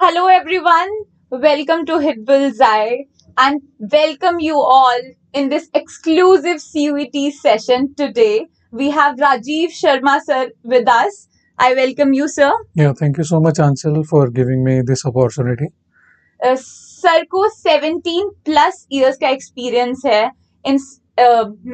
Hello, everyone. Welcome to Hit Bullseye and welcome you all in this exclusive CUET session today. We have Rajiv Sharma sir with us. I welcome you, sir. Yeah, thank you so much, Anchal, for giving me this opportunity. Sir को 17 plus years का experience है इन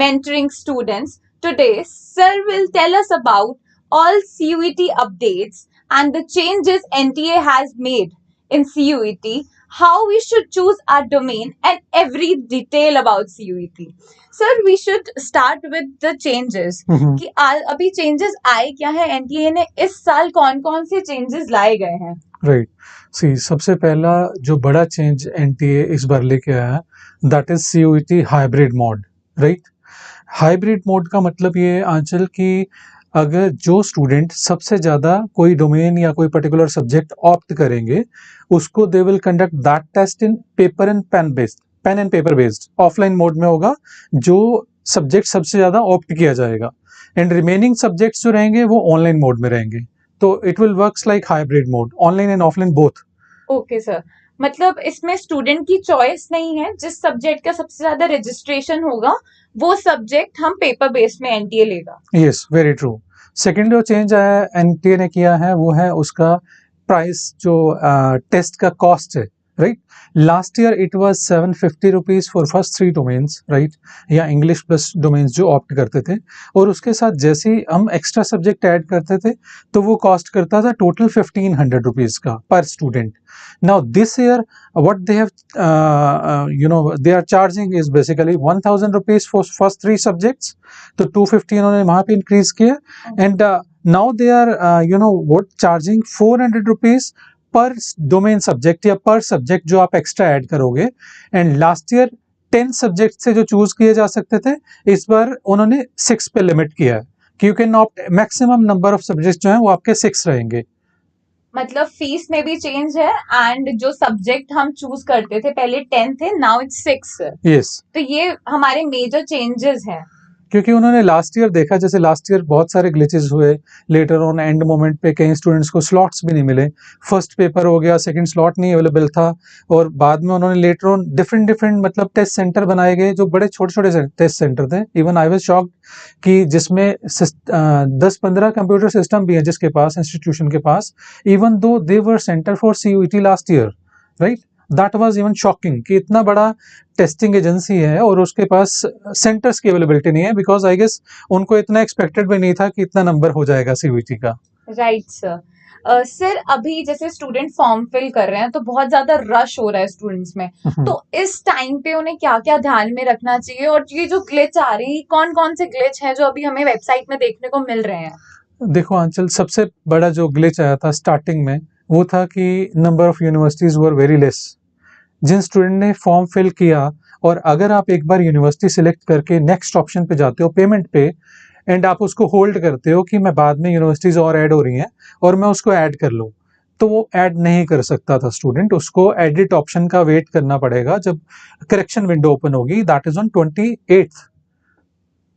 mentoring students. Today, sir will tell us about all CUET updates and the changes NTA has made in CUET, how we should choose our domain and every detail about CUET. Sir, we should start with the changes. कि अभी changes आए क्या है, NTA ने इस साल कौन कौन से changes लाए गए हैं? राइट सी सबसे पहला जो बड़ा चेंज एनटीए इस बार लेके आया है that is CUET hybrid mode. Right, hybrid mode का मतलब ये है, आंचल, कि अगर जो स्टूडेंट सबसे ज़्यादा कोई डोमेन या कोई पर्टिकुलर सब्जेक्ट ऑप्ट करेंगे उसको they will conduct that test in paper and pen and paper based offline mode में होगा. जो सब्जेक्ट सबसे ज़्यादा ऑप्ट किया जाएगा एंड रिमेनिंग सब्जेक्ट्स जो रहेंगे वो ऑनलाइन मोड में रहेंगे. तो it will works like hybrid mode, online and offline both. Okay sir, मतलब इसमें स्टूडेंट की चॉइस नहीं है. जिस सब्जेक्ट का सबसे ज्यादा रजिस्ट्रेशन होगा वो सब्जेक्ट हम पेपर बेस्ड में एनटीए लेगा. Yes, very true. सेकेंड जो चेंज आया एनटीए ने किया है वो है उसका प्राइस, जो टेस्ट का कॉस्ट है. Right, last year it was 750 rupees for first 3 domains, right, या इंग्लिश प्लस डोमेन्स जो ऑप्ट करते थे. और उसके साथ जैसे ही हम एक्स्ट्रा सब्जेक्ट ऐड करते थे तो वो कॉस्ट करता था टोटल 1500 रुपीज का पर student. Now this year what they have they are charging is basically 1000 rupees for first 3 subjects. तो 250 उन्होंने वहाँ पे इंक्रीज किया and now they are what charging 400 rupees पर डोमेन सब्जेक्ट या पर सब्जेक्ट जो आप एक्स्ट्रा ऐड करोगे. एंड लास्ट ईयर 10 सब्जेक्ट से जो चूज किए जा सकते थे, इस बार उन्होंने 6 पे लिमिट किया है कि you can opt maximum number of subject जो हैं वो आपके 6 रहेंगे. मतलब फीस में भी चेंज है एंड जो सब्जेक्ट हम चूज करते थे पहले 10 थे, नाउ इट्स 6. यस, तो ये हमारे मेजर चेंजेस हैं. क्योंकि उन्होंने लास्ट ईयर देखा, जैसे लास्ट ईयर बहुत सारे ग्लिचेस हुए लेटर ऑन एंड मोमेंट पे, कई स्टूडेंट्स को स्लॉट्स भी नहीं मिले. फर्स्ट पेपर हो गया, सेकंड स्लॉट नहीं अवेलेबल था, और बाद में उन्होंने लेटर ऑन डिफरेंट मतलब टेस्ट सेंटर बनाए गए जो बड़े छोटे छोटे टेस्ट सेंटर थे. इवन आई वाज शॉक्ड कि जिसमें 10-15 कंप्यूटर सिस्टम भी है जिसके पास, इंस्टीट्यूशन के पास, even though they were centre for CUET last year. Right, that was even shocking कि इतना बड़ा टेस्टिंग एजेंसी है और उसके पास सेंटर्स की अवेलेबिलिटी नहीं है, बिकॉज आई गेस उनको इतना एक्सपेक्टेड भी नहीं था कि इतना नंबर हो जाएगा सीयूईटी का. Right sir. सर, अभी जैसे स्टूडेंट फॉर्म फिल कर रहे हैं तो बहुत ज्यादा रश हो रहा है स्टूडेंट्स में, तो इस टाइम पे उन्हें क्या क्या ध्यान में रखना चाहिए? और ये जो ग्लिच आ रही है, कौन कौन से ग्लिच हैं जो अभी हमें वेबसाइट में देखने को मिल रहे हैं? देखो आंचल, सबसे बड़ा जो ग्लिच आया था स्टार्टिंग में वो था कि number of universities were very less. जिन स्टूडेंट ने फॉर्म फिल किया, और अगर आप एक बार यूनिवर्सिटी सिलेक्ट करके नेक्स्ट ऑप्शन पे जाते हो पेमेंट पे, एंड आप उसको होल्ड करते हो कि मैं बाद में यूनिवर्सिटीज और ऐड हो रही हैं और मैं उसको ऐड कर लूँ, तो वो ऐड नहीं कर सकता था स्टूडेंट. उसको एडिट ऑप्शन का वेट करना पड़ेगा जब करेक्शन विंडो ओपन होगी, दैट इज ऑन 28th.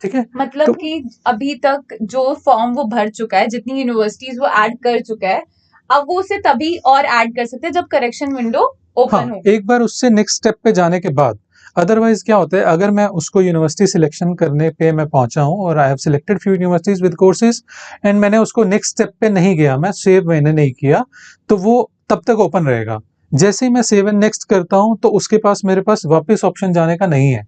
ठीक है, मतलब तो कि अभी तक जो फॉर्म वो भर चुका है, जितनी यूनिवर्सिटीज वो ऐड कर चुका है, अब वो उसे तभी और ऐड कर सकते हैं जब करेक्शन विंडो ओपन हो. एक बार उससे नेक्स्ट स्टेप पे जाने के बाद. अदरवाइज क्या होता है, अगर मैं उसको यूनिवर्सिटी सिलेक्शन करने पे मैं पहुंचा हूं और I have selected few universities with courses and मैंने उसको नेक्स्ट स्टेप पे नहीं गया, मैं सेव मैंने नहीं किया, तो वो तब तक ओपन रहेगा. जैसे ही मैं सेव एंड नेक्स्ट करता हूं तो उसके पास, मेरे पास वापस ऑप्शन जाने का नहीं है.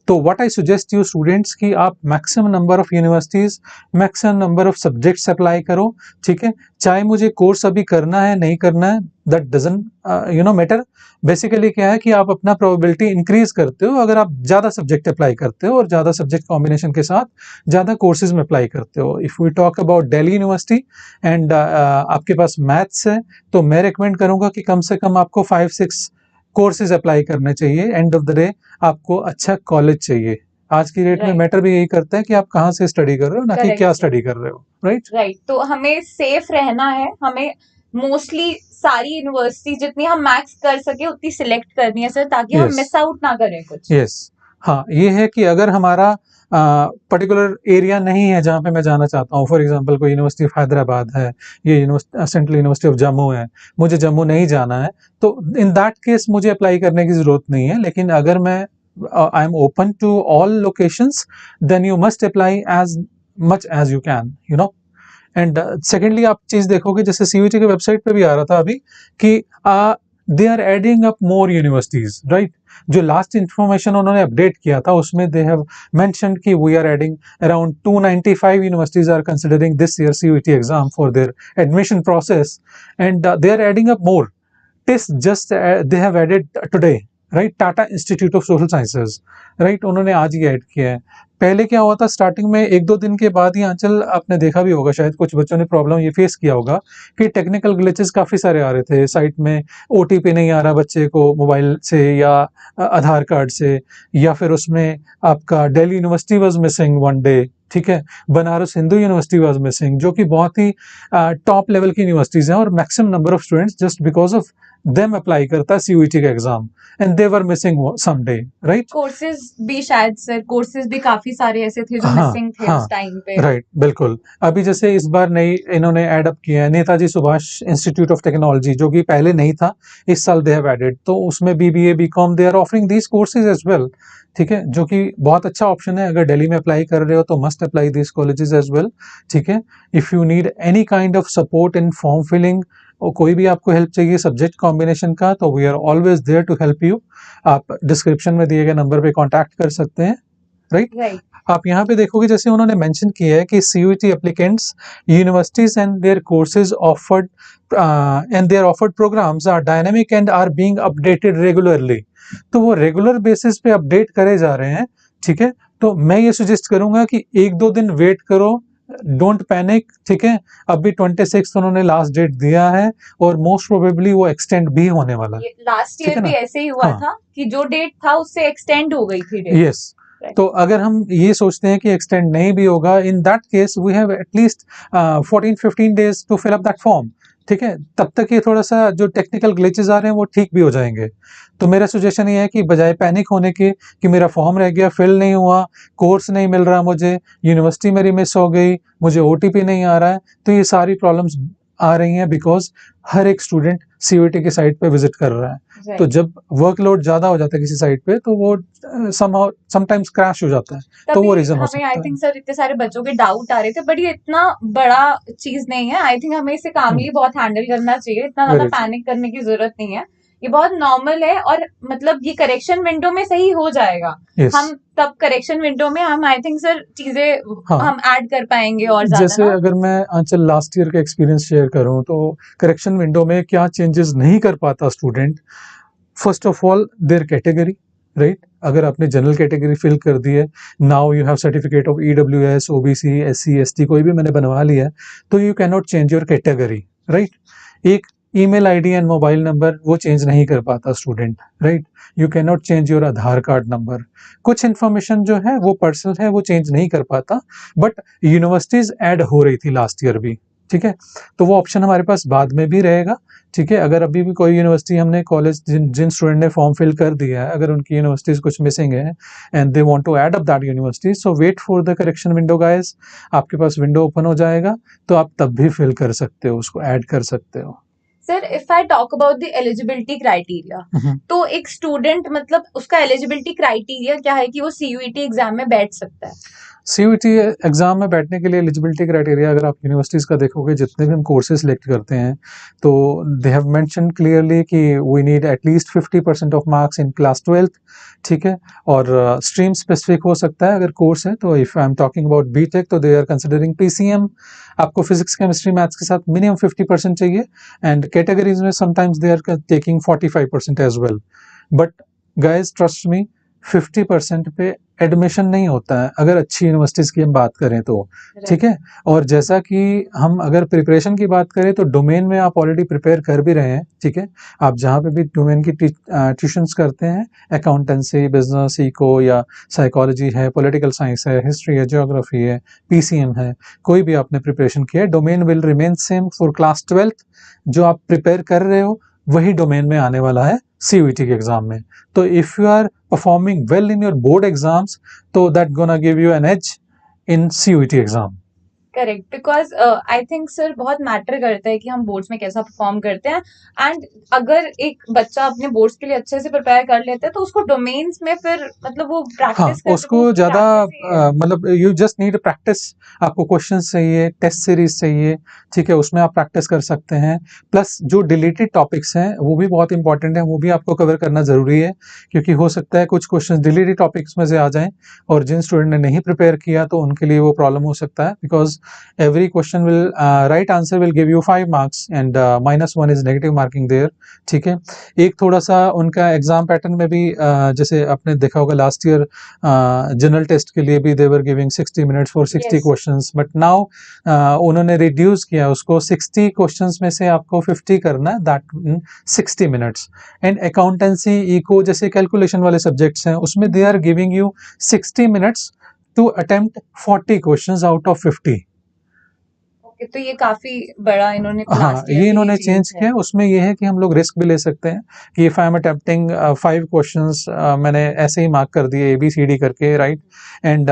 तो what I suggest you students कि आप maximum number of universities, maximum number of subjects apply करो. ठीक है, चाहे मुझे कोर्स अभी करना है नहीं करना है, दैट डजंट मैटर. बेसिकली क्या है कि आप अपना प्रोबेबिलिटी इंक्रीज करते हो अगर आप ज़्यादा सब्जेक्ट अप्लाई करते हो और ज़्यादा सब्जेक्ट कॉम्बिनेशन के साथ ज़्यादा कोर्सेज में अप्लाई करते हो. If we talk about Delhi university and आपके पास मैथ्स है, तो मैं रिकमेंड करूँगा कि कम से कम आपको 5-6 कोर्सेज अप्लाई करने चाहिए. एंड ऑफ द डे आपको अच्छा कॉलेज चाहिए. आज की डेट में Right. मैटर भी यही करता है कि आप कहाँ से स्टडी कर रहे हो, ना कि Correct, क्या sir. स्टडी कर रहे हो. राइट, राइट, तो हमें सेफ रहना है. हमें मोस्टली सारी यूनिवर्सिटी जितनी हम मैक्स कर सके उतनी सिलेक्ट करनी है सर, ताकि हम Yes. मिस आउट ना करें कुछ. यस. हाँ, ये है कि अगर हमारा पर्टिकुलर एरिया नहीं है जहाँ पे मैं जाना चाहता हूँ, फॉर एग्जांपल कोई यूनिवर्सिटी ऑफ हैदराबाद है, ये सेंट्रल यूनिवर्सिटी ऑफ जम्मू है, मुझे जम्मू नहीं जाना है, तो इन दैट केस मुझे अप्लाई करने की ज़रूरत नहीं है। लेकिन अगर मैं I am open to all locations, then you must apply as much as you can, you know. And secondly आप चीज़ देखोगे, जैसे सीयूईटी के वेबसाइट पे भी आ रहा था अभी कि they are adding up more universities, right. जो लास्ट इंफॉर्मेशन उन्होंने अपडेट किया था उसमें दे हैव मेंशन्ड कि we are adding around 295 universities are considering this year CUET exam for their admission process, and they are adding up more test just they have added today, right. Tata institute of social sciences, right, उन्होंने आज ही add किया है। पहले क्या हुआ था, starting में 1-2 दिन के बाद ही आंचल आपने देखा भी होगा, शायद कुछ बच्चों ने प्रॉब्लम ये फेस किया होगा कि टेक्निकल ग्लिचेस काफ़ी सारे आ रहे थे साइट में, ओटीपी नहीं आ रहा बच्चे को मोबाइल से या आधार कार्ड से, या फिर उसमें आपका Delhi university was missing one day, ठीक है, Banaras Hindu university was missing, जो कि बहुत ही टॉप लेवल की यूनिवर्सिटीज़ हैं और maximum number of students just because of them apply करता है सीयूईटी का exam, and they were missing some day, right. Courses भी शायद सर, कोर्सेज भी काफी सारे ऐसे थे जो हाँ मिसिंग थे हाँ उस टाइम पे। राइट, बिल्कुल। अभी जैसे इस बार नई इन्होंने ऐड अप किया है Netaji Subhash institute of technology, जो कि पहले नहीं था, इस साल दे हैव एडेड, तो उसमें BBA BCom they are offering these courses as well, ठीक है, जो कि बहुत अच्छा ऑप्शन है। अगर दिल्ली में अप्लाई कर रहे हो तो must apply this colleges as well, ठीक है। If you need any kind of support in form filling और कोई भी आपको हेल्प चाहिए सब्जेक्ट कॉम्बिनेशन का, तो we are always there to help you. आप डिस्क्रिप्शन में दिए गए नंबर पे कांटेक्ट कर सकते हैं, राइट। राइट, आप यहाँ पे देखोगे जैसे उन्होंने मेंशन किया है कि CUET applicants universities and their courses offered and their offered programmes are dynamic and are being updated regularly, तो वो रेगुलर बेसिस पे अपडेट करे जा रहे हैं, ठीक है। तो मैं ये सजेस्ट करूंगा कि 1-2 दिन वेट करो, डोंट पैनिक, ठीक है। अभी 26 उन्होंने लास्ट डेट दिया है और मोस्ट प्रोबेबली वो एक्सटेंड भी होने वाला है, लास्ट ठीक है ईयर भी ना। ऐसे ही हुआ हाँ था कि जो डेट था उससे एक्सटेंड हो गई थी डेट। यस, तो अगर हम ये सोचते हैं कि एक्सटेंड नहीं भी होगा, in that case we have at least 14-15 days to fill up that form, ठीक है। तब तक ये थोड़ा सा जो टेक्निकल ग्लिचेस आ रहे हैं वो ठीक भी हो जाएंगे। तो मेरा सजेशन ये है कि बजाय पैनिक होने के कि मेरा फॉर्म रह गया, फिल नहीं हुआ, कोर्स नहीं मिल रहा, मुझे यूनिवर्सिटी मेरी मिस हो गई, मुझे ओटीपी नहीं आ रहा है, तो ये सारी प्रॉब्लम्स आ रही हैं बिकॉज हर एक स्टूडेंट सीयूईटी की साइट पे विजिट कर रहा है। Right. तो जब वर्कलोड ज्यादा हो जाता है किसी साइट पे तो वो समटाइम्स क्रैश हो जाता है, तो वो तभी रीजन हो हमें आई सकता थिंक सर इतने सारे बच्चों के डाउट आ रहे थे, बट ये इतना बड़ा चीज नहीं है। आई थिंक हमें इसे कामली बहुत हैंडल करना चाहिए, इतना ज्यादा Very true. पैनिक करने की जरूरत नहीं है, ये बहुत नॉर्मल है। और मतलब ये करेक्शन विंडो में सही हो जाएगा। Yes. हम तब करेक्शन विंडो में हम आई थिंक सर चीजें हाँ। हम ऐड कर पाएंगे और ज्यादा जैसे ना। अगर मैं आंचल लास्ट ईयर का एक्सपीरियंस शेयर करूं तो करेक्शन विंडो में क्या चेंजेस नहीं कर पाता student, first of all their category, right. अगर आपने जनरल कैटेगरी फिल कर दी है, now you have certificate of EWS, OBC, SC, ST कोई भी मैंने बनवा लिया है, तो you can not change your category, right. एक email ID and mobile number वो चेंज नहीं कर पाता student, right. You can not change your Aadhaar card number, कुछ इन्फॉर्मेशन जो है वो पर्सनल है वो चेंज नहीं कर पाता, बट यूनिवर्सिटीज ऐड हो रही थी लास्ट ईयर भी, ठीक है। तो वो ऑप्शन हमारे पास बाद में भी रहेगा, ठीक है। अगर अभी भी कोई यूनिवर्सिटी हमने कॉलेज जिन स्टूडेंट ने फॉर्म फिल कर दिया है, अगर उनकी यूनिवर्सिटीज कुछ मिसिंग है and they want to add up that university, so wait for the correction window guys. आपके पास विंडो ओपन हो जाएगा तो आप तब भी फिल कर सकते हो, उसको ऐड कर सकते हो। Sir if I talk about the eligibility criteria, तो एक स्टूडेंट मतलब उसका एलिजिबिलिटी क्राइटेरिया क्या है कि वो सीयूईटी एग्जाम में बैठ सकता है? सीयूईटी एग्जाम में बैठने के लिए एलिजिबिलिटी क्राइटेरिया अगर आप यूनिवर्सिटीज़ का देखोगे, जितने भी हम कोर्सेज सिलेक्ट करते हैं, तो दे हैव मेंशन क्लियरली कि we need at least 50% of marks in class 12th, ठीक है। और स्ट्रीम स्पेसिफिक हो सकता है अगर कोर्स है, तो if I am talking about BTech तो दे आर कंसिडरिंग पीसीएम, आपको फिजिक्स केमिस्ट्री मैथ्स के साथ मिनिमम 50% चाहिए, एंड कैटेगरीज में sometimes they are taking 45% as well. But guys trust me, 50% पे एडमिशन नहीं होता है अगर अच्छी यूनिवर्सिटीज़ की हम बात करें तो, ठीक है। और जैसा कि हम अगर प्रिपरेशन की बात करें तो डोमेन में आप ऑलरेडी प्रिपेयर कर भी रहे हैं, ठीक है। आप जहाँ पे भी डोमेन की ट्यूशन्स करते हैं, अकाउंटेंसी, बिजनेस, इको या साइकोलॉजी है, पॉलिटिकल साइंस है, हिस्ट्री है, ज्योग्राफी है, पीसीएम है, कोई भी आपने प्रिपरेशन किया है, domain will remain same for class 12th। जो आप प्रिपेयर कर रहे हो वही डोमेन में आने वाला है CUET के एग्जाम में। तो if you are performing well in your board exams, तो that gonna give you an edge in CUET exam. Correct, because I think sir बहुत मैटर करता है कि हम बोर्ड्स में कैसा परफॉर्म करते हैं। एंड अगर एक बच्चा अपने बोर्ड्स के लिए अच्छे से प्रिपेयर कर लेता है तो उसको डोमेन्स में फिर मतलब वो हाँ, प्रैक्टिस कर उसको ज़्यादा मतलब यू जस्ट नीड प्रैक्टिस। आपको क्वेश्चंस चाहिए, टेस्ट सीरीज चाहिए, ठीक है, उसमें आप प्रैक्टिस कर सकते हैं। प्लस जो डिलीटेड टॉपिक्स हैं वो भी बहुत इंपॉर्टेंट है, वो भी आपको कवर करना ज़रूरी है, क्योंकि हो सकता है कुछ क्वेश्चंस डिलीटेड टॉपिक्स में से आ जाएं और जिन स्टूडेंट ने नहीं प्रिपेयर किया तो उनके लिए वो प्रॉब्लम हो सकता है। Because every question will right answer will give you 5 marks and -1 is negative marking there, ठीक है। एक थोड़ा सा उनका एग्जाम पैटर्न में भी जैसे आपने देखा होगा लास्ट ईयर जनरल टेस्ट के लिए भी they were giving 60 minutes for 60 Yes. questions, but now उन्होंने रिड्यूस किया उसको, 60 क्वेश्चंस में से आपको 50 करना है, that in 60 minutes. And accountancy, eco जैसे कैलकुलेशन वाले सब्जेक्ट्स हैं उसमें they are giving you 60 minutes to attempt 40 questions out of 50। Okay, तो ये काफी बड़ा इन्होंने हाँ, last year ये से इन्होंने change चेंज है। किया। उसमें ये है कि हम लोग रिस्क भी ले सकते हैं कि if I am attempting 5 questions, मैंने ऐसे ही मार्क कर दिए ABCD करके, right, and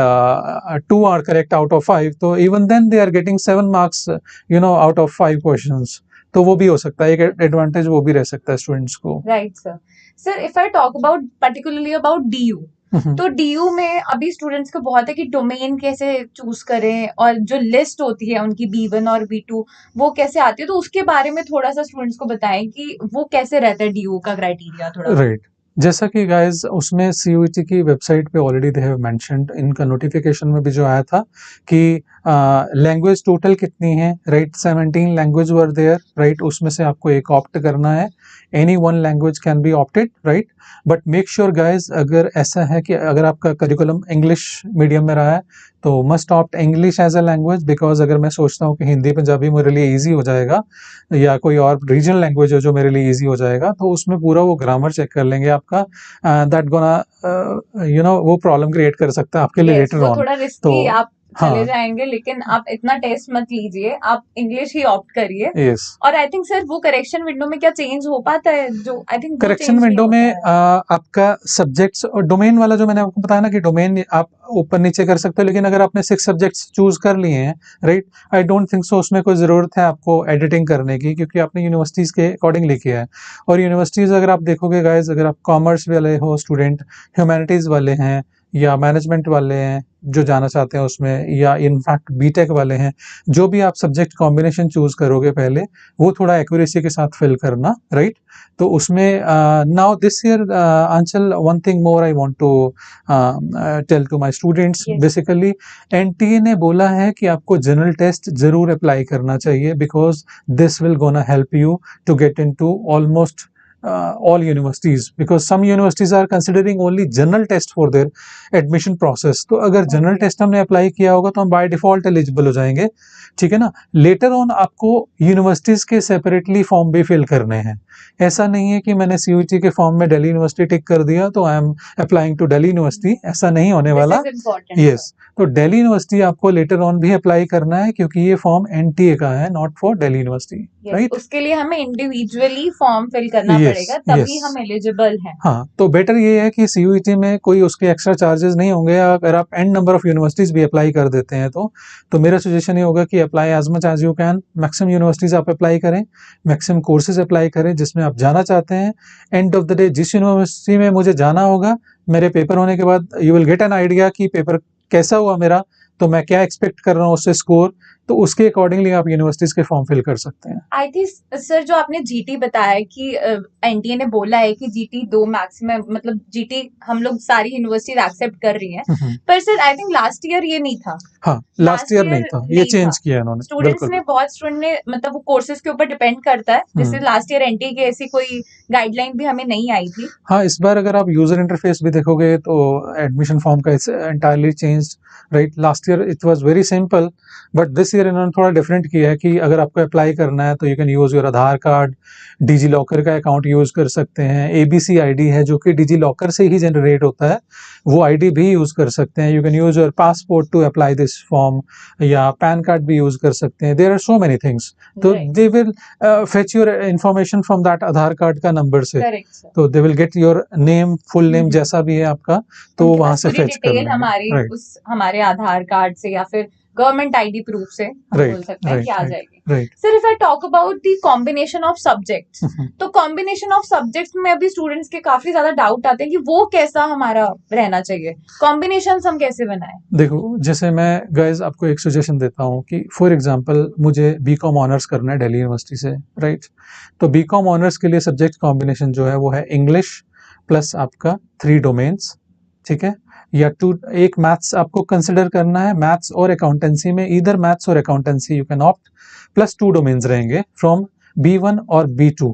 2 are correct out of 5, तो even then they are getting 7 marks out of 5 questions. तो वो भी हो सकता है, एक एडवांटेज वो भी रह सकता है स्टूडेंट्स को। Right sir. Sir if I talk about particularly about DU, तो DU में अभी स्टूडेंट्स को बहुत है कि डोमेन कैसे चूज करें और जो लिस्ट होती है उनकी B1 और B2 वो कैसे आती है, तो उसके बारे में थोड़ा सा स्टूडेंट्स को बताएं कि वो कैसे रहता है DU का क्राइटेरिया थोड़ा। राइट, जैसा कि गाइस उसमें CUET की वेबसाइट पे ऑलरेडी दे हैव मेंशन्ड, इनका नोटिफिकेशन में भी जो आया था कि लैंग्वेज टोटल कितनी है, right, 17 language were there, right, उसमें से आपको एक ऑप्ट करना है। Any one language can be opted, right, but make sure guys अगर ऐसा है कि अगर आपका करिकुलम इंग्लिश मीडियम में रहा है तो must opt English as a language. Because अगर मैं सोचता हूँ कि हिंदी पंजाबी मेरे लिए ईजी हो जाएगा या कोई और रीजनल लैंग्वेज है जो मेरे लिए ईजी हो जाएगा, तो उसमें पूरा वो ग्रामर चेक कर लेंगे आपका, दैट गोना वो प्रॉब्लम क्रिएट कर सकता है आपके लिए Yes, लेटर वो ऑन। थोड़ा तो रिस्की आप चले हाँ, जाएंगे, लेकिन आप इतना टेस्ट मत लीजिए, आप इंग्लिश ही ऑप्ट करिए। यस। और आई थिंक सर वो करेक्शन विंडो में क्या चेंज हो पाता है, जो आई थिंक वो करेक्शन चेंज नहीं विंडो होता में है। आपका सब्जेक्ट्स और डोमेन वाला जो मैंने आपको बताया ना कि डोमेन आप ऊपर नीचे कर सकते हो, लेकिन अगर आपने 6 सब्जेक्ट्स चूज कर लिए हैं, right, I don't think so उसमें कोई ज़रूरत है आपको एडिटिंग करने की, क्योंकि आपने यूनिवर्सिटीज़ के अकॉर्डिंगली किया है। और यूनिवर्सिटीज़ अगर आप देखोगे गाइज, अगर आप कॉमर्स वाले हो स्टूडेंट, ह्यूमैनिटीज़ वाले हैं या मैनेजमेंट वाले हैं जो जाना चाहते हैं उसमें, या इनफैक्ट बीटेक वाले हैं, जो भी आप सब्जेक्ट कॉम्बिनेशन चूज करोगे पहले वो थोड़ा एक्यूरेसी के साथ फिल करना, राइट। तो उसमें now this year Aanchal, one thing more I want to tell to my students, Yes. Basically NTA ने बोला है कि आपको जनरल टेस्ट जरूर अप्लाई करना चाहिए, because this will gonna help you to get into almost all universities, because some universities are considering only general test for their admission process। तो अगर जनरल टेस्ट हमने अप्लाई किया होगा तो हम बाय डिफॉल्ट एलिजिबल हो जाएंगे, ठीक है ना। लेटर ऑन आपको यूनिवर्सिटीज के सेपरेटली फॉर्म भी फिल करने हैं। ऐसा नहीं है कि मैंने CUET के फॉर्म में दिल्ली यूनिवर्सिटी टिक कर दिया तो I am applying to Delhi University, ऐसा नहीं होने वाला। This is important, यस, तो दिल्ली यूनिवर्सिटी आपको लेटर ऑन भी अप्लाई करना है, क्योंकि ये फॉर्म एनटीए का है, not for Delhi University, Yes, right. उसके लिए हमें इंडिविजुअली फॉर्म फिल करना Yes, पड़ेगा, तभी yes। हम एलिजिबल हैं। हाँ, तो बेटर ये है कि CUET में कोई उसके एक्स्ट्रा चार्जेस नहीं होंगे। अगर आप एन नंबर ऑफ यूनिवर्सिटीज भी अप्लाई कर देते हैं तो मेरा सजेशन ये होगा कि apply as much as you can, maximum universities आप अप्लाई करें, मैक्सिमम कोर्सेज अप्लाई करें जिसमें आप जाना चाहते हैं। एंड ऑफ द डे जिस यूनिवर्सिटी में मुझे जाना होगा, मेरे पेपर होने के बाद you will get an idea कि पेपर कैसा हुआ मेरा, तो मैं क्या एक्सपेक्ट कर रहा हूँ उससे स्कोर, तो उसके अकॉर्डिंगली आप यूनिवर्सिटीज के फॉर्म फिल कर सकते हैं। आई थिंक सर जो आपने GT बताया कि एनटीए ने बोला है कि GT 2 मैक्सिमम, मतलब GT हम लोग सारी यूनिवर्सिटीज एक्सेप्ट कर रही हैं, पर sir I think last year ये नहीं था। हाँ, लास्ट ईयर नहीं था, ये चेंज किया इन्होंने। स्टूडेंट्स ने, बहुत स्टूडेंट ने, मतलब वो कोर्सेज के ऊपर डिपेंड करता है, जैसे लास्ट ईयर एनटीए की ऐसी कोई गाइडलाइन भी हमें नहीं आई थी। हाँ, इस बार अगर आप यूजर इंटरफेस भी देखोगे तो एडमिशन फॉर्म का entirely change, right. Last year it was very simple, but this year year इन्होंने थोड़ा डिफरेंट किया है कि अगर आपको अप्लाई करना है तो you can use your Aadhaar card, DigiLocker का अकाउंट यूज़ कर सकते हैं, एबीसी आईडी है जो कि डिजी लॉकर से ही जनरेट होता है, वो आईडी भी यूज़ कर सकते हैं। You can use your passport to apply this form, या पैन कार्ड भी यूज़ कर सकते हैं। There are so many things. तो Right. They will fetch your information from that Aadhaar card का नंबर से, करेक्ट सर। तो they will get your name, full name hmm. जैसा भी है आपका, तो उनके वहां पास से पूरी फेच कर डिटेल लेंगे। हमारी राइट उस हमारे आधार कार्ड से या फिर गवर्नमेंट आईडी प्रूफ से हम राइट बोल सकते हैं राइट कि आ राइट जाएगी। Right sir if I talk about the combination of subjects, तो कॉम्बिनेशन ऑफ सब्जेक्ट्स में अभी स्टूडेंट्स के काफी ज्यादा डाउट आते हैं कि वो कैसा हमारा रहना चाहिए, कॉम्बिनेशन हम कैसे बनाएं। देखो, जैसे मैं गाइज आपको एक सजेशन देता हूँ कि फॉर एग्जांपल मुझे बीकॉम ऑनर्स करना है दिल्ली यूनिवर्सिटी से, राइट। तो बीकॉम ऑनर्स के लिए सब्जेक्ट कॉम्बिनेशन जो है वो है इंग्लिश प्लस आपका 3 डोमेन्स, ठीक है, या एक मैथ्स आपको कंसिडर करना है, मैथ्स और अकाउंटेंसी में, इधर मैथ्स और accountancy you can opt, plus 2 domains रहेंगे फ्रॉम B1 और B2,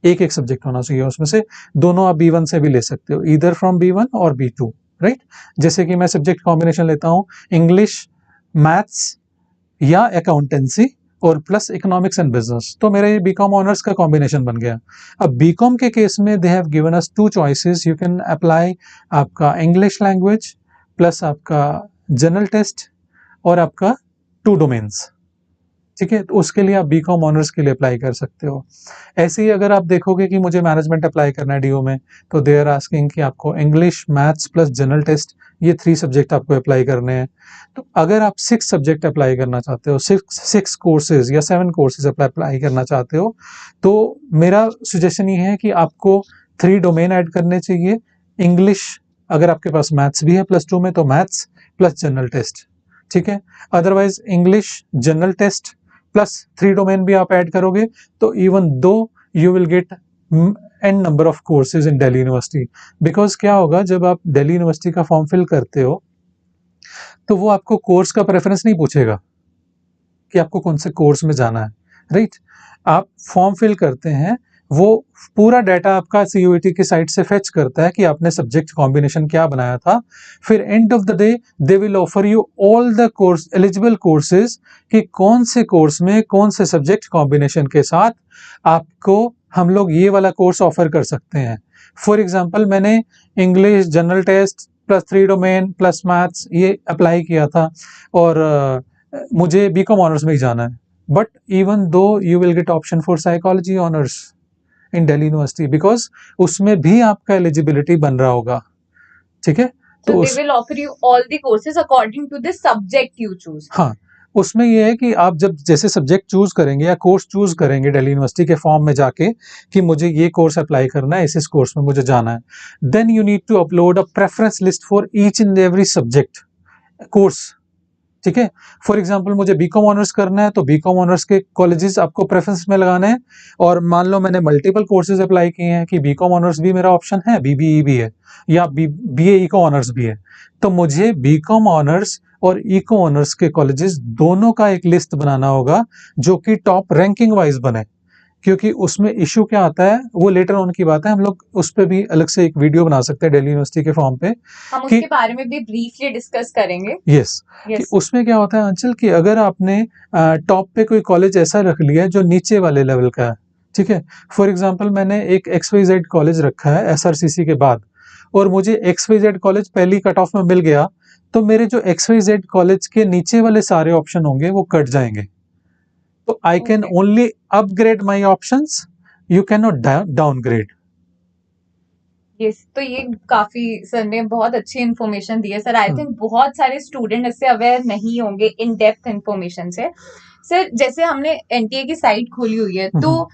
एक एक सब्जेक्ट होना चाहिए उसमें से, दोनों आप B1 से भी ले सकते हो, इधर फ्रॉम B1 और B2, राइट। जैसे कि मैं सब्जेक्ट कॉम्बिनेशन लेता हूँ इंग्लिश, मैथ्स या अकाउंटेंसी और प्लस इकोनॉमिक्स एंड बिजनेस, तो मेरा ये बीकॉम ऑनर्स का कॉम्बिनेशन बन गया। अब बीकॉम के केस में they have given us 2 choices, you can apply आपका इंग्लिश लैंग्वेज प्लस आपका जनरल टेस्ट और आपका 2 डोमेन्स, ठीक है, तो उसके लिए आप बीकॉम ऑनर्स के लिए अप्लाई कर सकते हो। ऐसे ही अगर आप देखोगे कि मुझे मैनेजमेंट अप्लाई करना है डीओ में, तो दे आर आस्किंग कि आपको English, maths plus general test, ये 3 सब्जेक्ट आपको अप्लाई करने हैं। तो अगर आप 6 सब्जेक्ट अप्लाई करना चाहते हो, 6 कोर्सेज या 7 कोर्सेज अप्लाई करना चाहते हो, तो मेरा सजेशन ये है कि आपको 3 डोमेन ऐड करने चाहिए। इंग्लिश, अगर आपके पास मैथ्स भी है +2 में, तो मैथ्स प्लस जनरल टेस्ट, ठीक है। Otherwise English, general test plus 3 domain भी आप ऐड करोगे, तो even though you will get an number of courses in Delhi University. Because क्या होगा, जब आप दिल्ली यूनिवर्सिटी का फॉर्म फिल करते हो तो वो आपको कोर्स का प्रेफरेंस नहीं पूछेगा कि आपको कौन से कोर्स में जाना है, राइट। आप फॉर्म फिल करते हैं, वो पूरा डाटा आपका सीयूईटी की साइट से फेच करता है कि आपने सब्जेक्ट कॉम्बिनेशन क्या बनाया था। फिर and of the day they will offer you all the course eligible courses, कि कौन से कोर्स में कौन से सब्जेक्ट कॉम्बिनेशन के साथ आपको हम लोग ये वाला कोर्स ऑफर कर सकते हैं। फॉर एग्जाम्पल, मैंने English, general test plus 3 domain plus maths ये अप्लाई किया था, और मुझे बीकॉम ऑनर्स में ही जाना है, but even though you will gate option for psychology honours in Delhi University, because उसमें भी आपका एलिजिबिलिटी बन रहा होगा, ठीक है। So they will offer you all the courses according to the subject you choose. हाँ, उसमें ये है कि आप जब जैसे सब्जेक्ट चूज करेंगे या कोर्स चूज करेंगे दिल्ली यूनिवर्सिटी के फॉर्म में जाके कि मुझे ये कोर्स अप्लाई करना है, इस कोर्स में मुझे जाना है, then you need to upload a preference list for each and every subject course, ठीक है। फॉर एग्जाम्पल, मुझे बीकॉम ऑनर्स करना है, तो बीकॉम ऑनर्स के कॉलेजेस आपको प्रेफरेंस में लगाने हैं, और मान लो मैंने मल्टीपल कोर्सेज अप्लाई किए हैं कि बीकॉम ऑनर्स भी मेरा ऑप्शन है, बीबीई भी है, या बीए इको ऑनर्स भी है, तो मुझे बीकॉम ऑनर्स और इको ऑनर्स के कॉलेजेस दोनों का एक लिस्ट बनाना होगा जो कि टॉप रैंकिंग वाइज बने, क्योंकि उसमें इशू क्या आता है वो लेटर ऑन की बात है, हम लोग उस पर भी अलग से एक वीडियो बना सकते हैं दिल्ली यूनिवर्सिटी के फॉर्म पे, हम उसके बारे में भी ब्रीफली डिस्कस करेंगे। यस, कि उसमें क्या होता है अंचल, कि अगर आपने टॉप पे कोई कॉलेज ऐसा रख लिया है जो नीचे वाले लेवल का है, ठीक है। फॉर एग्जांपल, मैंने एक XYZ कॉलेज रखा है SRCC के बाद, और मुझे XYZ कॉलेज पहली कट ऑफ में मिल गया, तो मेरे जो XYZ कॉलेज के नीचे वाले सारे ऑप्शन होंगे वो कट जाएंगे, तो I can only upgrade my options, you can not downgrade. Yes, तो ये काफी सर ने बहुत अच्छी इन्फॉर्मेशन दी है सर। आई थिंक बहुत सारे स्टूडेंट इससे अवेयर नहीं होंगे इन डेप्थ इन्फॉर्मेशन से। सर, जैसे हमने एनटीए की साइट खोली हुई है, तो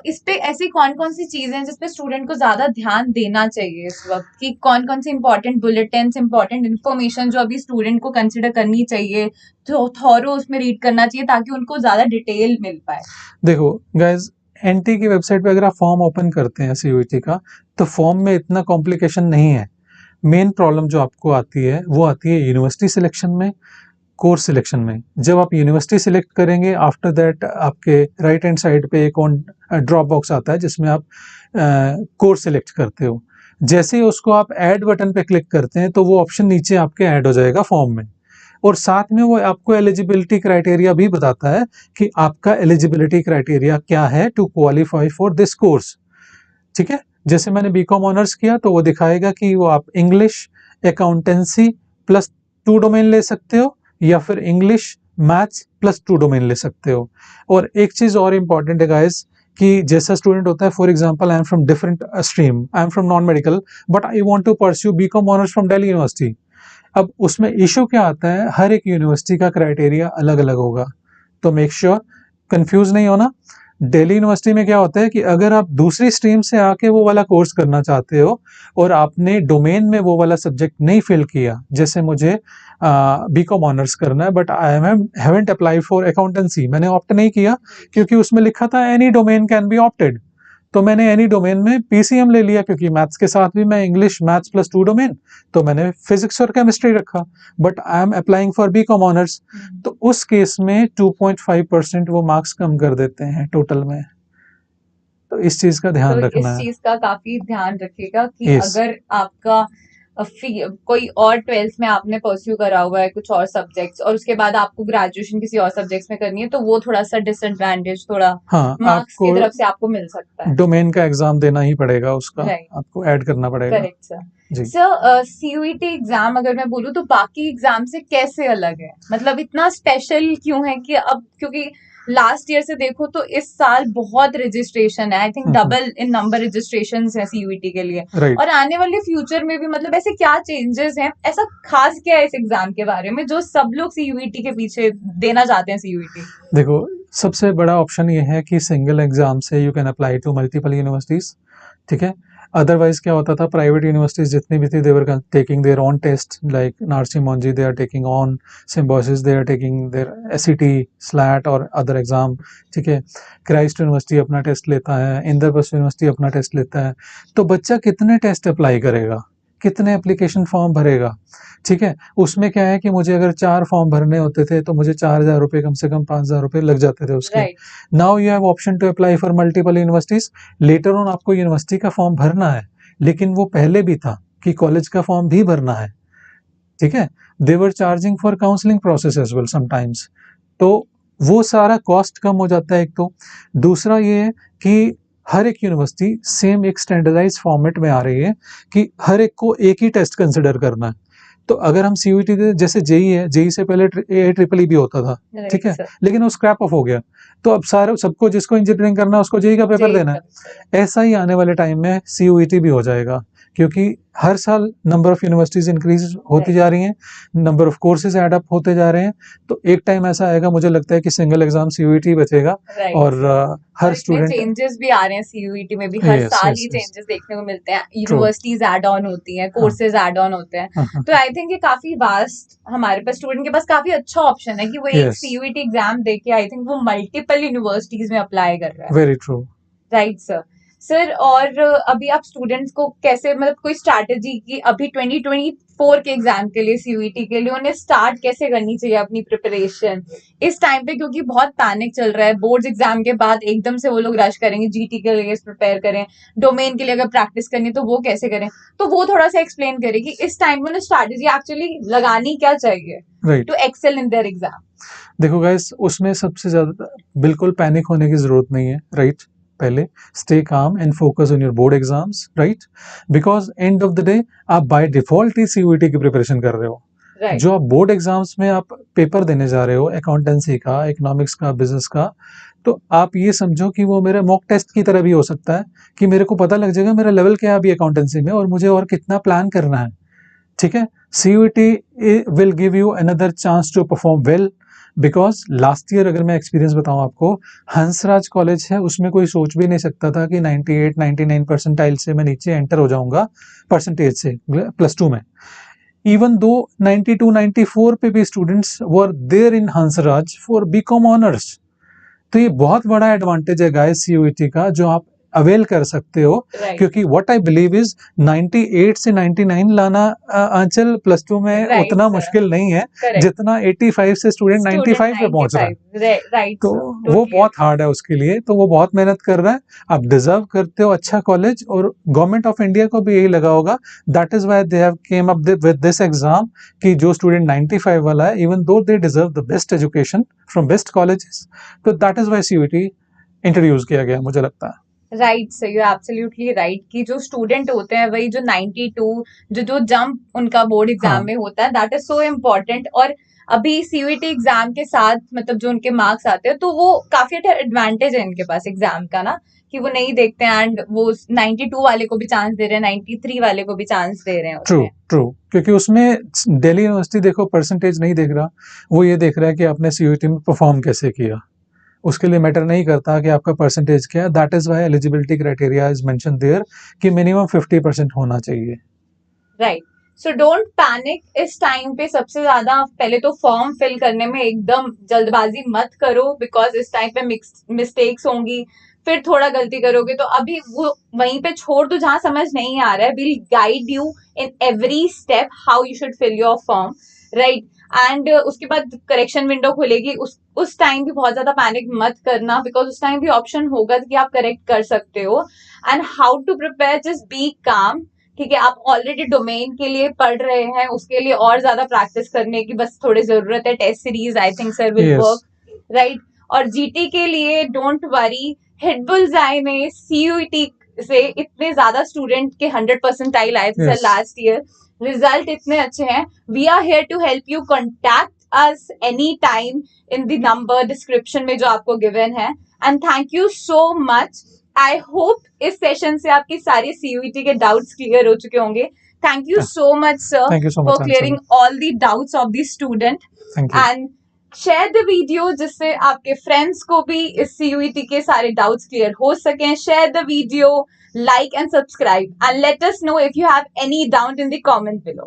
इस पे ऐसी कौन कौन सी चीजें हैं जिसपे स्टूडेंट को ज्यादा ध्यान देना चाहिए इस वक्त, कि कौन कौन सी इंपॉर्टेंट बुलेटिन्स, इंपॉर्टेंट इन्फॉर्मेशन जो अभी स्टूडेंट को कंसिडर करनी चाहिए, तो थॉरो उसमें रीड करना चाहिए ताकि उनको ज्यादा डिटेल मिल पाए। देखो गाइज, एनटी की वेबसाइट पे अगर आप फॉर्म ओपन करते हैं सीयूईटी का, तो फॉर्म में इतना कॉम्प्लिकेशन नहीं है। मेन प्रॉब्लम जो आपको आती है वो आती है यूनिवर्सिटी सिलेक्शन में, कोर्स सिलेक्शन में। जब आप यूनिवर्सिटी सिलेक्ट करेंगे, आफ्टर दैट आपके राइट हैंड साइड पे एक ऑन ड्रॉप बॉक्स आता है जिसमें आप कोर्स सिलेक्ट करते हो। जैसे ही उसको आप ऐड बटन पे क्लिक करते हैं तो वो ऑप्शन नीचे आपके ऐड हो जाएगा फॉर्म में, और साथ में वो आपको एलिजिबिलिटी क्राइटेरिया भी बताता है कि आपका एलिजिबिलिटी क्राइटेरिया क्या है to qualify for this course. ठीक है, जैसे मैंने बीकॉम ऑनर्स किया तो वो दिखाएगा कि वो आप इंग्लिश अकाउंटेंसी प्लस 2 डोमेन ले सकते हो या फिर इंग्लिश मैथ्स प्लस 2 डोमेन ले सकते हो। और एक चीज और इम्पॉर्टेंट है गाइस कि जैसा स्टूडेंट होता है, for example I am from different stream, I am from non medical but I want to pursue BCom honours from Delhi University. अब उसमें इशू क्या आता है, हर एक यूनिवर्सिटी का क्राइटेरिया अलग अलग होगा, तो मेक श्योर कंफ्यूज नहीं होना। दिल्ली यूनिवर्सिटी में क्या होता है कि अगर आप दूसरी स्ट्रीम से आके वो वाला कोर्स करना चाहते हो और आपने डोमेन में वो वाला सब्जेक्ट नहीं फिल किया, जैसे मुझे बीकॉम ऑनर्स करना है but I haven't apply for accountancy, मैंने ऑप्ट नहीं किया क्योंकि उसमें लिखा था any domain can be opted, तो मैंने एनी डोमेन में पीसीएम ले लिया क्योंकि मैथ्स के साथ भी मैं इंग्लिश मैथ्स प्लस 2 डोमेन, तो मैंने फिजिक्स और केमिस्ट्री रखा, but I am applying for BCom honours, तो उस केस में 2.5% वो मार्क्स कम कर देते हैं टोटल में, तो इस चीज का ध्यान तो रखना इस है। चीज का काफी ध्यान रखिएगा कि यस, अगर आपका कोई और 12th में आपने परस्यू करा हुआ है कुछ और सब्जेक्ट्स और उसके बाद आपको ग्रेजुएशन किसी और सब्जेक्ट्स में करनी है, तो वो थोड़ा सा डिसएडवांटेज थोड़ा हाँ, मार्क्स की आपको तरफ से आपको मिल सकता है। डोमेन का एग्जाम देना ही पड़ेगा, उसका राइट, आपको ऐड करना पड़ेगा। Correct sir. जी, सर सीयूईटी एग्जाम अगर मैं बोलूँ तो बाकी एग्जाम से कैसे अलग है, मतलब इतना स्पेशल क्यों है कि अब क्योंकि लास्ट ईयर से देखो तो इस साल बहुत रजिस्ट्रेशन है, I think double in number registration है सीयूईटी के लिए, राइट। और आने वाले फ्यूचर में भी मतलब ऐसे क्या चेंजेस हैं, ऐसा खास क्या है इस एग्जाम के बारे में जो सब लोग सीयूईटी के पीछे देना चाहते हैं सीयूईटी? देखो, सबसे बड़ा ऑप्शन ये है कि सिंगल एग्जाम से you can apply to multiple universities. ठीक है, अदरवाइज क्या होता था, प्राइवेट यूनिवर्सिटीज जितनी भी थी they were taking their own test, like Narsee Monjee they are taking on Symbiosis, they are taking their SET SLAT और अदर एग्जाम। ठीक है, क्राइस्ट यूनिवर्सिटी अपना टेस्ट लेता है, इंद्रप्रस्थ यूनिवर्सिटी अपना टेस्ट लेता है, तो बच्चा कितने टेस्ट अप्लाई करेगा, कितने एप्लीकेशन फॉर्म भरेगा। ठीक है, उसमें क्या है कि मुझे अगर 4 फॉर्म भरने होते थे तो मुझे 4,000 रुपये कम से कम 5,000 रुपये लग जाते थे उसके। Right, now you have option to apply for multiple universities. Later on आपको यूनिवर्सिटी का फॉर्म भरना है, लेकिन वो पहले भी था कि कॉलेज का फॉर्म भी भरना है। ठीक है, they were charging for counselling process as well sometimes, तो वो सारा कॉस्ट कम हो जाता है एक तो। दूसरा ये है कि हर एक यूनिवर्सिटी सेम एक स्टैंडर्डाइज फॉर्मेट में आ रही है कि हर एक को एक ही टेस्ट कंसिडर करना है। तो अगर हम सीयूईटी दे, जैसे जेई है, जेई से पहले AIEEE भी होता था, ठीक है, सर, लेकिन वो स्क्रैप ऑफ हो गया, तो अब सारे सबको जिसको इंजीनियरिंग करना है उसको जेई का पेपर जेई देना है। का। ऐसा ही आने वाले टाइम में सीयूईटी भी हो जाएगा, क्योंकि हर साल नंबर ऑफ यूनिवर्सिटीज इंक्रीज होती जा रही हैं, number of courses add up होते जा रहे हैं, तो एक टाइम ऐसा आएगा मुझे लगता है कि सिंगल एग्जाम सीयूईटी बचेगा राइट, और हर और इसमें स्टूडेंट। चेंजेस भी आ रहे हैं सीयूईटी में भी, हर यस साल यस ही यस, चेंजेस देखने को मिलते हैं, ट्रू, यूनिवर्सिटीज ऐड ऑन होती हैं, हाँ कोर्सेज ऐड ऑन होते हैं, हाँ हाँ, तो आई थिंक ये काफी वास्ट हमारे पास स्टूडेंट के पास काफी अच्छा ऑप्शन है कि वो एक यस, सीयूईटी एग्जाम देके आई थिंक वो मल्टीपल यूनिवर्सिटीज में अप्लाई कर रहा है। Very true. Right sir. Sir और अभी आप स्टूडेंट्स को कैसे, मतलब कोई स्ट्रैटेजी की अभी 2024 के एग्जाम के लिए सीयूईटी के लिए उन्हें स्टार्ट कैसे करनी चाहिए अपनी प्रिपरेशन इस टाइम पे, क्योंकि बहुत पैनिक चल रहा है, बोर्ड्स एग्जाम के बाद एकदम से वो लोग रश करेंगे जीटी के लिए प्रिपेयर करें, डोमेन के लिए अगर प्रैक्टिस करनी है तो वो कैसे करें, तो वो थोड़ा सा एक्सप्लेन करें कि इस टाइम में उन्हें स्ट्रैटेजी एक्चुअली लगानी क्या चाहिए right, to excel in there exam. देखो गाइस, उसमें सबसे ज्यादा बिल्कुल पैनिक होने की जरूरत नहीं है, राइट। पहले stay calm and focus on your board exams, right, because and of the day आप बाय डिफॉल्ट ही सीयूईटी की प्रिपरेशन कर रहे हो। राइट, जो आप बोर्ड एग्जाम्स में आप पेपर देने जा रहे हो अकाउंटेंसी का, इकोनॉमिक्स का, बिजनेस का, तो आप ये समझो कि वो मेरे मॉक टेस्ट की तरह भी हो सकता है कि मेरे को पता लग जाएगा मेरा लेवल क्या है अभी अकाउंटेंसी में और मुझे और कितना प्लान करना है। ठीक है, CUET will give you another chance to perform well, because last year अगर मैं एक्सपीरियंस बताऊं आपको, हंसराज कॉलेज है उसमें कोई सोच भी नहीं सकता था कि 98-99 परसेंटाइल से मैं नीचे एंटर हो जाऊंगा परसेंटेज से +2 में। इवन दो 92-94 पे भी students were there in Hansraj for BCom honours. तो ये बहुत बड़ा एडवांटेज है गाइस सीयूईटी का, जो आप अवेल कर सकते हो, Right. क्योंकि व्हाट आई बिलीव इज 98 से 99 लाना आंचल प्लस टू में Right, उतना sir. मुश्किल नहीं है Correct. जितना 85 से स्टूडेंट Student 95 पे पहुंच रहा है। 95. Right, तो sir. वो Totally बहुत हार्ड है उसके लिए, तो वो बहुत मेहनत कर रहा है। आप डिजर्व करते हो अच्छा कॉलेज, और गवर्नमेंट ऑफ इंडिया को भी यही लगा होगा, that is why they have came up with this exam कि जो स्टूडेंट 95 वाला है, even though they deserve the best education from best colleges, तो that is why CUET introduce किया गया, मुझे लगता है। Right sir, you absolutely right कि जो स्टूडेंट होते हैं वही जो 92 जो जंप उनका बोर्ड एग्जाम हाँ। में होता है, दैट इज सो इम्पोर्टेंट। और अभी सीयूईटी एग्जाम के साथ मतलब जो उनके मार्क्स आते हैं तो वो काफी अच्छा एडवांटेज है इनके पास एग्जाम का ना, कि वो नहीं देखते हैं एंड वो 92 वाले को भी चांस दे रहे हैं, 93 वाले को भी चांस दे रहे हैं ट्रू उसमें। ट्रू, क्योंकि उसमें दिल्ली यूनिवर्सिटी देखो परसेंटेज नहीं देख रहा, वो ये देख रहा है कि आपने सीयूईटी में परफॉर्म कैसे किया। उसके लिए मैटर नहीं करता कि आपका परसेंटेज क्या है। That is why eligibility criteria is mention there कि मिनिमम 50% होना चाहिए। Right, so don't panic. इस टाइम पे सबसे ज्यादा पहले तो फॉर्म फिल करने में एकदम जल्दबाजी मत करो, बिकॉज इस टाइम पे मिस्टेक्स होंगी, फिर थोड़ा गलती करोगे तो अभी वो वहीं पे छोड़ दो जहां समझ नहीं आ रहा है। Will guide you in every step how you should fill your form, right. And उसके बाद करेक्शन विंडो खुलेगी, उस टाइम भी बहुत ज्यादा पैनिक मत करना, बिकॉज उस टाइम भी ऑप्शन होगा कि आप करेक्ट कर सकते हो। And how to prepare, just be calm. ठीक है, आप ऑलरेडी डोमेन के लिए पढ़ रहे हैं, उसके लिए और ज्यादा प्रैक्टिस करने की बस थोड़ी जरूरत है। Test series I think sir will Yes. Work, right. और जीटी के लिए डोंट वरी, हिट बुल्सआई में सीयूईटी से इतने ज्यादा स्टूडेंट के 100 परसेंटाइल आए थे Yes. लास्ट ईयर, रिजल्ट इतने अच्छे हैं। We are here to help you, contact us any time in the number description में जो आपको गिवन है। And thank you so much. I hope इस सेशन से आपकी सारी सीयूईटी के डाउट्स क्लियर हो चुके होंगे। Thank you so much sir Thank you so for much, clearing all the doubts of the student. Thank you. And share the video जिससे आपके फ्रेंड्स को भी इस सीयूईटी के सारे डाउट्स क्लियर हो सकें। Share the video, like and subscribe, and let us know if you have any doubt in the comment below.